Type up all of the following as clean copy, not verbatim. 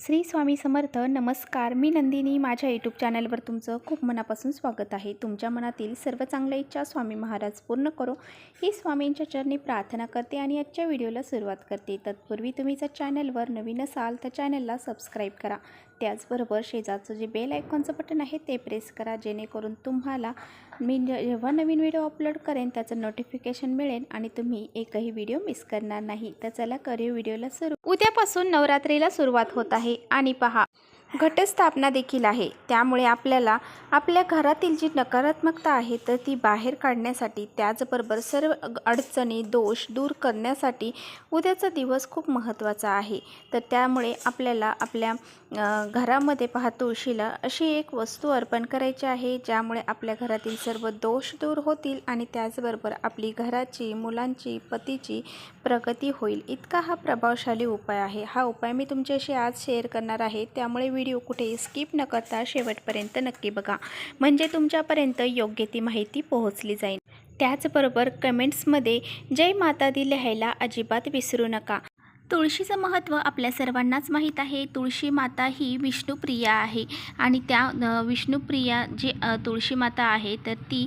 श्री स्वामी समर्थ. नमस्कार, मी नंदिनी. माझ्या यूट्यूब चॅनलवर तुमचं खूप मनापासून स्वागत आहे. तुमच्या मनातील सर्व चांगल्या इच्छा स्वामी महाराज पूर्ण करो ही स्वामींच्या चरणी प्रार्थना करते आणि आजच्या व्हिडिओला सुरुवात करते. तत्पूर्वी तुम्ही जर चॅनलवर नवीन असाल तर चॅनलला सबस्क्राईब करा. त्याचबरोबर शेजारचं जे बेल आयकॉनचं बटन आहे ते प्रेस करा, जेणेकरून तुम्हाला मी जेव्हा नवीन व्हिडिओ अपलोड करेन त्याचं नोटिफिकेशन मिळेल आणि तुम्ही एकही व्हिडिओ मिस करणार नाही. तर चला करूया व्हिडिओला सुरू. उद्यापासून नवरात्रीला सुरुवात होत आहे आणि पहा, घटस्थापना देखील आहे. त्यामुळे आपल्याला आपल्या घरातील जी नकारात्मकता आहे तर ती बाहेर काढण्यासाठी, त्याचबरोबर सर्व अडचणी दोष दूर करण्यासाठी उद्याचा दिवस खूप महत्त्वाचा आहे. तर त्यामुळे आपल्याला आपल्या घरामध्ये पहा, तुळशीला अशी एक वस्तू अर्पण करायची आहे ज्यामुळे आपल्या घरातील सर्व दोष दूर होतील आणि त्याचबरोबर आपली घराची, मुलांची, पतीची प्रगती होईल. इतका हा प्रभावशाली उपाय आहे. हा उपाय मी तुमच्याशी आज शेअर करणार आहे. त्यामुळे व्हिडिओ कुठेही स्किप न करता शेवटपर्यंत नक्की बघा, म्हणजे तुमच्यापर्यंत योग्य ती माहिती पोहोचली जाईल. त्याचबरोबर कमेंट्समध्ये जय माता दी लिहायला अजिबात विसरू नका. तुळशीचं महत्त्व आपल्या सर्वांनाच माहीत आहे. तुळशी माता ही विष्णुप्रिया आहे आणि त्या विष्णुप्रिया जी तुळशी माता आहे तर ती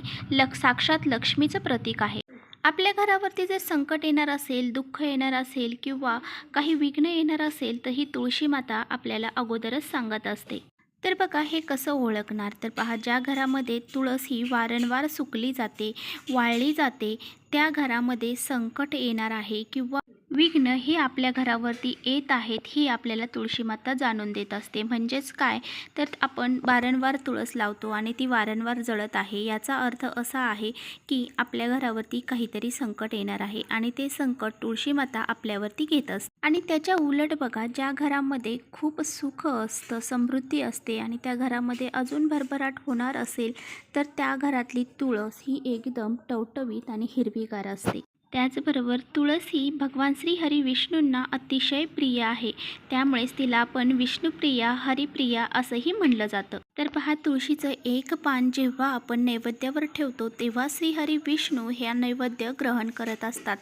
साक्षात लक्ष्मीचं प्रतीक आहे. आपल्या घरावरती जर संकट येणार असेल, दुःख येणार असेल किंवा काही विघ्न येणार असेल तर ही तुळशी माता आपल्याला अगोदरच सांगत असते. तर बघा, हे कसं ओळखणार? तर पहा, ज्या घरामध्ये तुळस ही वारंवार सुकली जाते, वाळली जाते, त्या घरामध्ये संकट येणार आहे किंवा विघ्न हे आपल्या घरावरती येत आहेत, ही आपल्याला तुळशी माता जाणून देत असते. म्हणजेच काय, तर आपण वारंवार तुळस लावतो आणि ती वारंवार जळत आहे, याचा अर्थ असा आहे की आपल्या घरावरती काहीतरी संकट येणार आहे आणि ते संकट तुळशी माता आपल्यावरती घेत असते. आणि त्याच्या उलट बघा, ज्या घरामध्ये खूप सुख असतं, समृद्धी असते आणि त्या घरामध्ये अजून भरभराट होणार असेल तर त्या घरातली तुळस ही एकदम टवटवीत आणि हिरवीगार असते. त्याचबरोबर तुळस ही भगवान श्री हरी विष्णूंना अतिशय प्रिय आहे. त्यामुळेच तिला आपण विष्णुप्रिया, हरिप्रिया असंही म्हणलं जातं. तर पहा, तुळशीचं एक पान जेव्हा आपण नैवेद्यावर ठेवतो तेव्हा श्री हरी विष्णू हे नैवेद्य ग्रहण करत असतात.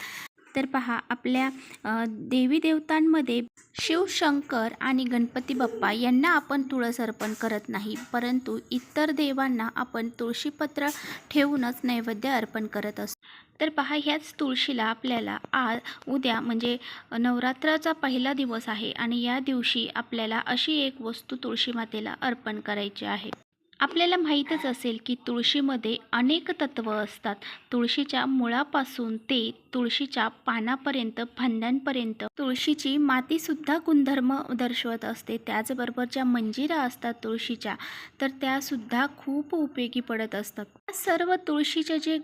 तर पहा, आपल्या देवी देवतांमध्ये शिव, शंकर आणि गणपती बाप्पा यांना आपण तुळस अर्पण करत नाही, परंतु इतर देवांना आपण तुळशीपत्र ठेवूनच नैवेद्य अर्पण करत असतो. तर पहा, ह्याच तुळशीला आपल्याला उद्या म्हणजे नवरात्राचा पहिला दिवस आहे आणि या दिवशी आपल्याला अशी एक वस्तू तुळशी मातेला अर्पण करायची आहे. आपल्याला माहीतच असेल की तुळशीमध्ये अनेक तत्त्व असतात. तुळशीच्या मुळापासून ते तुळशीच्या पानापर्यंत, फांद्यांपर्यंत तुळशीची मातीसुद्धा गुणधर्म दर्शवत असते. त्याचबरोबर ज्या मंजिरा असतात तुळशीच्या, तर त्यासुद्धा खूप उपयोगी पडत असतात. सर्व तुळशीचे जे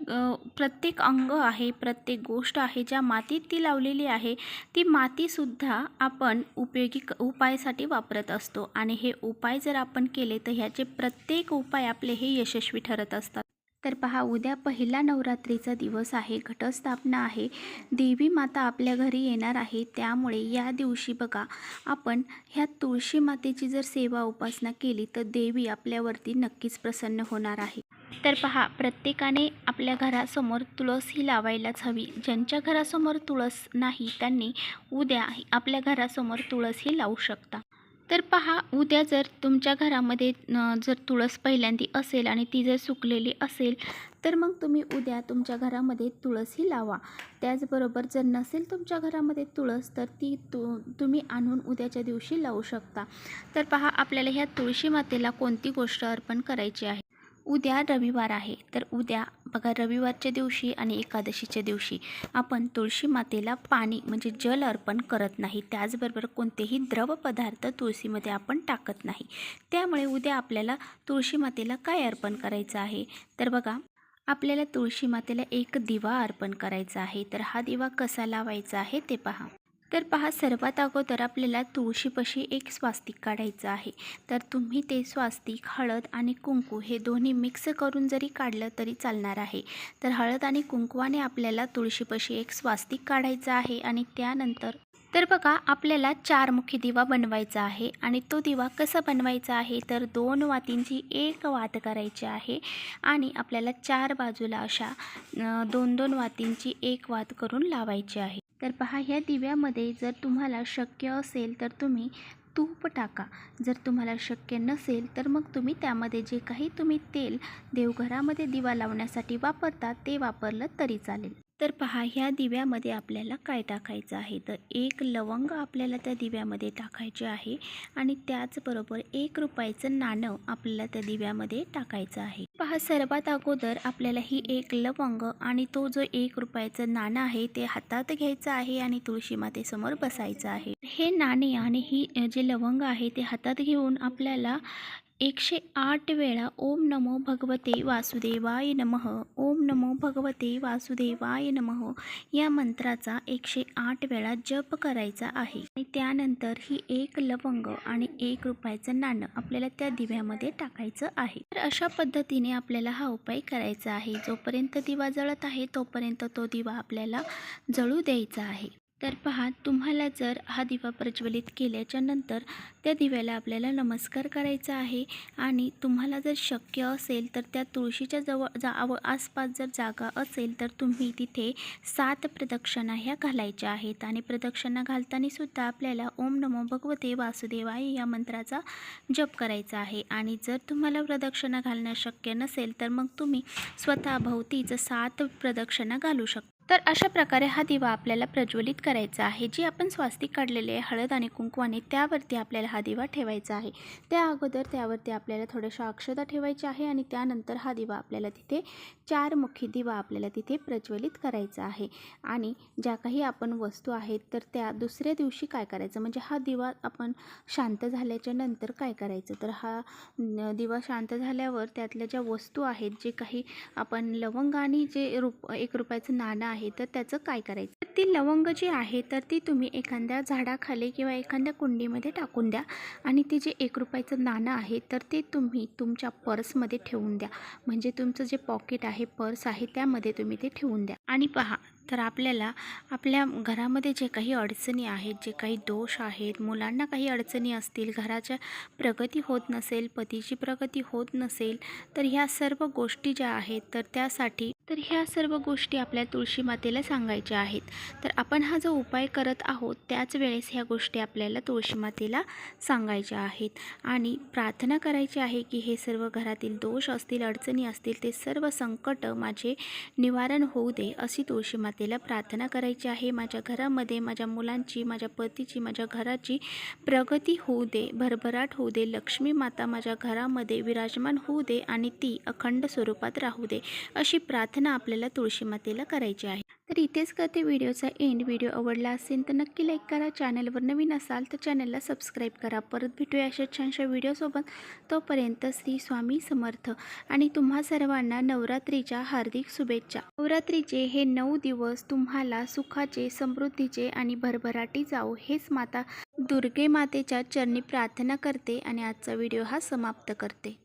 प्रत्येक अंग आहे, प्रत्येक गोष्ट आहे, ज्या मातीत ती लावलेली आहे ती मातीसुद्धा आपण उपयोगी उपायासाठी वापरत असतो आणि हे उपाय जर आपण केले तर ह्याचे प्रत्येक उपाय आपले हे यशस्वी ठरत असतात. तर पहा, उद्या पहिला नवरात्रीचा दिवस आहे, घटस्थापना आहे, देवी माता आपल्या घरी येणार आहे. त्यामुळे या दिवशी बघा, आपण ह्या तुळशी मातेची जर सेवा उपासना केली तर देवी आपल्यावरती नक्कीच प्रसन्न होणार आहे. तर पहा, प्रत्येकाने आपल्या घरासमोर तुळस ही लावायलाच हवी. ज्यांच्या घरासमोर तुळस नाही त्यांनी उद्या आपल्या घरासमोर तुळस ही लावू शकता. तर पहा, उद्या जर तुमच्या घरामध्ये जर तुळस पहिल्यांदी असेल आणि ती जर सुकलेली असेल तर मग तुम्ही उद्या तुमच्या घरामध्ये तुळस ही लावा. त्याचबरोबर जर नसेल तुमच्या घरामध्ये तुळस तर ती तुम्ही आणून उद्याच्या दिवशी लावू शकता. तर पहा, आपल्याला ह्या तुळशी मातेला कोणती गोष्ट अर्पण करायची आहे. उद्या रविवार आहे, तर उद्या बघा, रविवारच्या दिवशी आणि एकादशीच्या दिवशी आपण तुळशी मातेला पाणी म्हणजे जल अर्पण करत नाही. त्याचबरोबर कोणतेही द्रव पदार्थ तुळशीमध्ये आपण टाकत नाही. त्यामुळे उद्या आपल्याला तुळशी मातेला काय अर्पण करायचं आहे, तर बघा, आपल्याला तुळशी मातेला एक दिवा अर्पण करायचा आहे. तर हा दिवा कसा लावायचा आहे ते पहा. तर पहा, सर्वात अगोदर आपल्याला तुळशीपाशी एक स्वास्तिक काढायचं आहे. तर तुम्ही ते स्वास्तिक हळद आणि कुंकू हे दोन्ही मिक्स करून जरी काढलं तरी चालणार आहे. तर हळद आणि कुंकवाने आपल्याला तुळशीपाशी एक स्वास्तिक काढायचं आहे आणि त्यानंतर तर बघा, आपल्याला चारमुखी दिवा बनवायचा आहे आणि तो दिवा कसा बनवायचा आहे, तर 2 वातींची एक वात करायची आहे आणि आपल्याला 4 बाजूला अशा 2-2 वातींची एक वात करून लावायची आहे. तर पहा, ह्या दिव्यामध्ये जर तुम्हाला शक्य असेल तर तुम्ही तूप टाका. जर तुम्हाला शक्य नसेल तर मग तुम्ही त्यामध्ये जे काही तुम्ही तेल देवघरामध्ये दिवा लावण्यासाठी वापरता ते वापरलं तरी चालेल. तर पहा, ह्या दिव्यामध्ये आपल्याला काय टाकायचं आहे, तर एक लवंग आपल्याला त्या दिव्यामध्ये टाकायचे आहे आणि त्याचबरोबर 1 रुपयाचं नाणं आपल्याला त्या दिव्यामध्ये टाकायचं आहे. पहा, सर्वात अगोदर आपल्याला ही एक लवंग आणि तो जो 1 रुपयाचं नाणं आहे ते हातात घ्यायचं आहे आणि तुळशी मातेसमोर बसायचं आहे. हे नाणे आणि ही जे लवंग आहे ते हातात घेऊन आपल्याला 108 वेळा ओम नमो भगवते वासुदेवाय नमः, ओम नमो भगवते वासुदेवाय नमः या मंत्राचा 108 वेळा जप करायचा आहे. आणि त्यानंतर ही एक लवंग आणि 1 रुपयाचं नाणं आपल्याला त्या दिव्यामध्ये टाकायचं आहे. तर अशा पद्धतीने आपल्याला हा उपाय करायचा आहे. जोपर्यंत दिवा जळत आहे तोपर्यंत तो दिवा आपल्याला जळू द्यायचा आहे. तर पहा, तुम्हाला जर हा दिवा प्रज्वलित केल्याच्या नंतर त्या दिव्याला आपल्याला नमस्कार करायचा आहे आणि तुम्हाला जर शक्य असेल तर त्या तुळशीच्या जवळ आसपास जर जागा असेल तर तुम्ही तिथे 7 प्रदक्षिणा ह्या घालायच्या आहेत. आणि प्रदक्षिणा घालताना सुद्धा आपल्याला ओम नमो भगवते वासुदेवाय या मंत्राचा जप करायचा आहे. आणि जर तुम्हाला प्रदक्षिणा घालणं शक्य नसेल तर मग तुम्ही स्वतः भोवतीच 7 प्रदक्षिणा घालू शकता. तर अशा प्रकारे हा दिवा आपल्याला प्रज्वलित करायचा आहे. जी आपण स्वास्तिक काढलेले आहे हळद आणि कुंकवाने त्यावरती आपल्याला हा दिवा ठेवायचा आहे. त्या अगोदर त्यावरती आपल्याला थोड्याशा अक्षता ठेवायच्या आहे आणि त्यानंतर हा दिवा आपल्याला तिथे 4 मुखी दिवा आपल्याला तिथे प्रज्वलित करायचा आहे. आणि ज्या काही आपण वस्तू आहेत तर त्या दुसऱ्या दिवशी काय करायचं, म्हणजे हा दिवा आपण शांत झाल्याच्या नंतर काय करायचं, तर हा दिवा शांत झाल्यावर त्यातल्या ज्या वस्तू आहेत, जे काही आपण लवंग आणि जे 1 रुपयाचं नाणं आहे तर त्याचं काय करायचं, तर ती लवंग जी आहे तर ती तुम्ही एखाद्या झाडाखाली किंवा एखाद्या कुंडीमध्ये टाकून द्या. आणि ते जे 1 रुपयाचं नाणं आहे तर ते तुम्ही तुमच्या पर्समध्ये ठेवून द्या. म्हणजे तुमचं जे पॉकेट आहे, पर्स आहे, त्यामध्ये तुम्ही ते ठेवून द्या. आणि पहा, तर आपल्याला आपल्या घरामध्ये जे काही अडचणी आहेत, जे काही दोष आहेत, मुलांना काही अडचणी असतील, घराच्या प्रगती होत नसेल, पतीची प्रगती होत नसेल, तर ह्या सर्व गोष्टी ज्या आहेत तर ह्या सर्व गोष्टी आपल्या तुळशी मातेला सांगायच्या आहेत. तर आपण हा जो उपाय करत आहोत त्याच वेळेस ह्या गोष्टी आपल्याला तुळशी मातेला सांगायच्या आहेत आणि प्रार्थना करायची आहे की हे सर्व घरातील दोष असतील, अडचणी असतील, ते सर्व संकट माझे निवारण होऊ दे अशी तुळशी मातेला प्रार्थना करायची आहे. माझ्या घरामध्ये माझ्या मुलांची, माझ्या पतीची, माझ्या घराची प्रगती होऊ दे, भरभराट होऊ दे, लक्ष्मी माता माझ्या घरामध्ये विराजमान होऊ दे आणि ती अखंड स्वरूपात राहू दे अशी प्रार्थना आपल्याला तुळशी मातेला करायची आहे. तर इथेच करते व्हिडिओचा एंड. व्हिडिओ आवडला असेल तर नक्की लाईक करा. चॅनलवर नवीन असाल तर चॅनलला सबस्क्राईब करा. परत भेटूया अशा छानशा व्हिडिओसोबत. तोपर्यंत श्री स्वामी समर्थ. आणि तुम्हा सर्वांना नवरात्रीच्या हार्दिक शुभेच्छा. नवरात्रीचे हे 9 दिवस तुम्हाला सुखाचे, समृद्धीचे आणि भरभराटी जाओ हेच माता दुर्गे मातेच्या चरणी प्रार्थना करते आणि आजचा व्हिडिओ हा समाप्त करते.